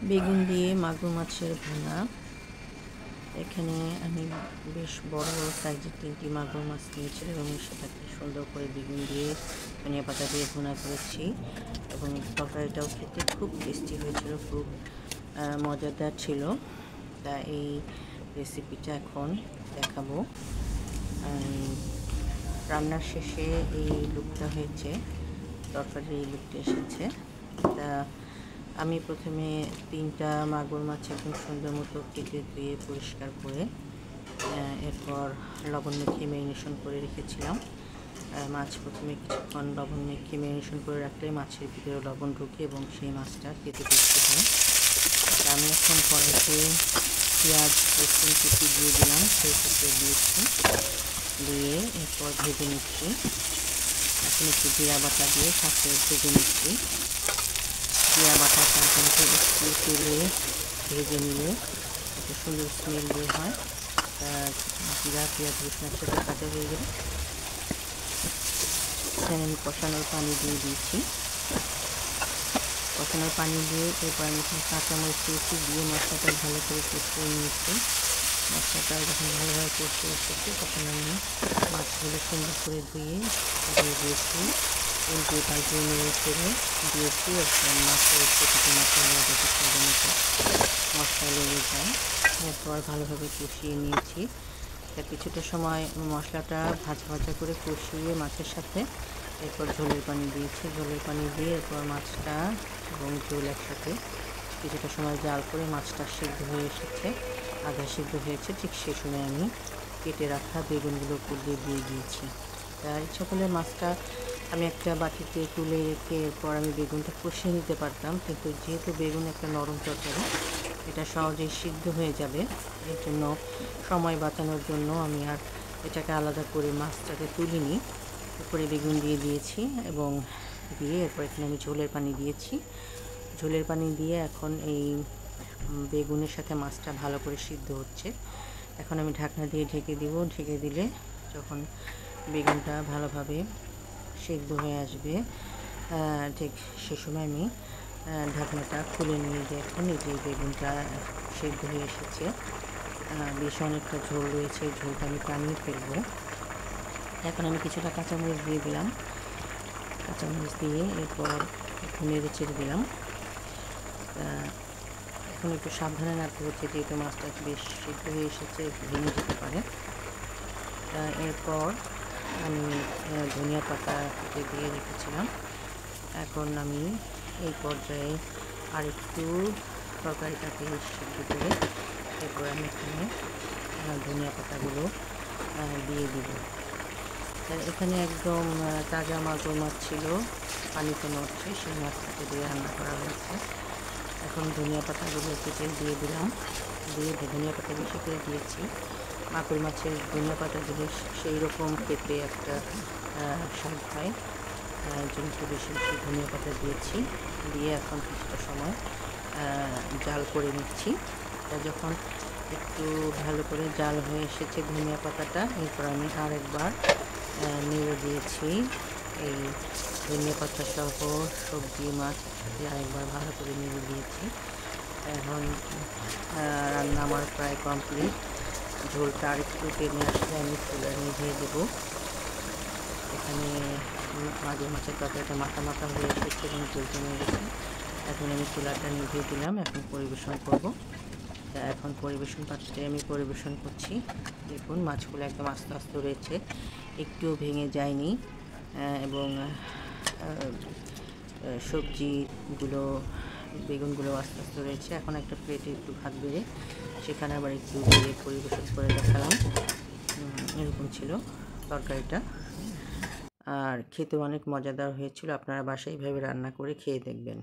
বেগুন দিয়ে মাগুর মাছের ভুনা। এখানে আমি বেশ বড় বড় সাইজের 3টি মাগুর মাছ নিয়েছিলাম এবং সেটাকে সুন্দর করে বেগুন দিয়ে ধনিয়া পাতা দিয়ে ভুনা করেছি এবং তরকারিটাও খেতে খুব টেস্টি হয়েছিল, খুব মজাদার ছিল। তা এই রেসিপিটা এখন দেখাবো। রান্নার শেষে এই লুকটা হয়েছে, তরকারির এই লুকটা এসেছে। তা আমি প্রথমে 3টা মাগুর মাছ একদম সুন্দর মতো কেটে ধুয়ে পরিষ্কার করে এরপর লবণ মেখে ম্যারিনেশন করে রেখেছিলাম। মাছ প্রথমে কিছুক্ষণ লবণ মেখে ম্যারিনেশন করে রাখলে মাছের ভিতরে লবণ ঢুকে এবং সেই মাছটা খেতে টেস্টি হয়। আমি এখন কড়াইতে পেঁয়াজ রসুন কুচি দিয়ে দিলাম, সেই কুচি দিয়েছি, দিয়ে এরপর ভেজে নিচ্ছি। এখন একটু জিরা বাটা দিয়ে সাথে ভেজে নিচ্ছি। জিরা বাটাটা কিন্তু একটু তেলে ভেজে নিলে একটা সুন্দর স্মেল বের হয়। জিরা পেঁয়াজ রসুন একসাথে ভাজা হয়ে গেলে এখানে আমি কষানোর পানি দিয়ে দিয়েছি। কষানোর পানি দিয়ে এরপর আমি এখানে কাঁচামরিচ দিয়েছি, দিয়ে মশলাটা ভালো করে কষিয়ে নিয়েছি। মশলাটা যখন ভালোভাবে কষিয়ে এসেছে তখন আমি মাছগুলো সুন্দর করে ধুয়ে দিয়ে দিয়েছি, উল্টে পাল্টে নেড়ে ছেড়ে দিয়েছি। এবং মাছের প্রতিটি মশলা যাতে সুন্দর মতো মশলা লেগে যায়, এরপর ভালোভাবে কষিয়ে নিয়েছি। তা কিছুটা সময় মশলাটা ভাজা ভাজা করে কষিয়ে মাছের সাথে এরপর ঝোলের পানি দিয়েছি। ঝোলের পানি দিয়ে এরপর মাছটা এবং ঝোল একসাথে কিছুটা সময় জাল করে মাছটা সিদ্ধ হয়ে এসেছে, আধা সিদ্ধ হয়েছে, ঠিক সেই সময় আমি কেটে রাখা বেগুনগুলো উপর দিয়ে দিয়েছি। তার ইচ্ছা করলে মাছটা আমি একটা বাটিতে তুলে রেখে এরপর আমি বেগুনটা কষিয়ে নিতে পারতাম, কিন্তু যেহেতু বেগুন একটা নরম তরকারি, এটা সহজেই সিদ্ধ হয়ে যাবে। এর জন্য সময় বাঁচানোর জন্য আমি আর এটাকে আলাদা করে মাছটাকে তুলিনি, উপরে বেগুন দিয়ে দিয়েছি এবং দিয়ে এরপর এখানে আমি ঝোলের পানি দিয়েছি। ঝোলের পানি দিয়ে এখন এই বেগুনের সাথে মাছটা ভালো করে সিদ্ধ হচ্ছে। এখন আমি ঢাকনা দিয়ে ঢেকে দিব। ঢেকে দিলে যখন বেগুনটা ভালোভাবে সিদ্ধ হয়ে আসবে ঠিক সে সময় আমি ঢাকনাটা খুলে নিয়ে দেখুন এই যে বেগুনটা সিদ্ধ হয়ে এসেছে। বেশ অনেকটা ঝোল রয়েছে, ঝোলটা আমি টানিয়ে ফেলবো। এখন আমি কিছুটা কাঁচামরিচ দিয়ে দিলাম, কাঁচামরিচ দিয়ে এরপর একটু নেড়ে চেড়ে দিলাম। এখন একটু সাবধানে রাখতে হচ্ছে, যেহেতু মাছটা বেশ সিদ্ধ হয়ে এসেছে, ভেঙে যেতে পারে। এরপর আমি ধনিয়া পাতা কেটে দিয়ে রেখেছিলাম। এখন আমি এই পর্যায়ে আরেকটু তরকারিটাকে সিদ্ধ করে এরপর আমি এখানে ধনিয়া পাতাগুলো দিয়ে দিব। এখানে একদম তাজা মাগুর মাছ ছিল, পানিতে নড়ছে, সেই মাছটাকে দিয়ে রান্না করা হয়েছে। এখন ধনিয়া পাতাগুলো কেটে দিয়ে দিলাম, দিয়ে ধনিয়া পাতা বেশি করে দিয়েছি। মাগুর মাছের ধনিয়া পাতা দিলে সেই রকম খেতে একটা স্বাদ হয়, জন্য একটু বেশি বেশি ধনিয়া পাতা দিয়েছি। দিয়ে এখন কিছুটা সময় জাল করে নিচ্ছি। যখন একটু ভালো করে জাল হয়ে এসেছে ধনিয়া পাতাটা, এরপর আমি আরেকবার নেড়ে দিয়েছি। এই ধনিয়া পাতা সহ সবজি মাছ একসাথে আরেকবার ভালো করে নেড়ে দিয়েছি। এখন রান্না আমার প্রায় কমপ্লিট। ঝোলটা আরেকটু টেনে আসলে আমি চুলা নিভিয়ে দেবো। এখানে মাগুর মাছের তরকারিটা মাখা মাখা হয়ে এসেছে এবং ঝোল টেনে গেছে। এখন আমি চুলাটা নিভিয়ে দিলাম, এখন পরিবেশন করব। এখন পরিবেশন পাত্রে আমি পরিবেশন করছি। দেখুন মাছগুলো একদম আস্তে আস্তে রয়েছে, একটুও ভেঙে যায়নি এবং সবজিগুলো বেগুনগুলো আস্তে আস্তে রয়েছে। এখন একটা প্লেটে একটু ভাত বেড়ে সেখানে আবার একটু বেড়ে পরিবেশন করে দেখালাম। এরকম ছিল তরকারিটা, আর খেতে অনেক মজাদার হয়েছিল। আপনারা বাসায় এইভাবে রান্না করে খেয়ে দেখবেন।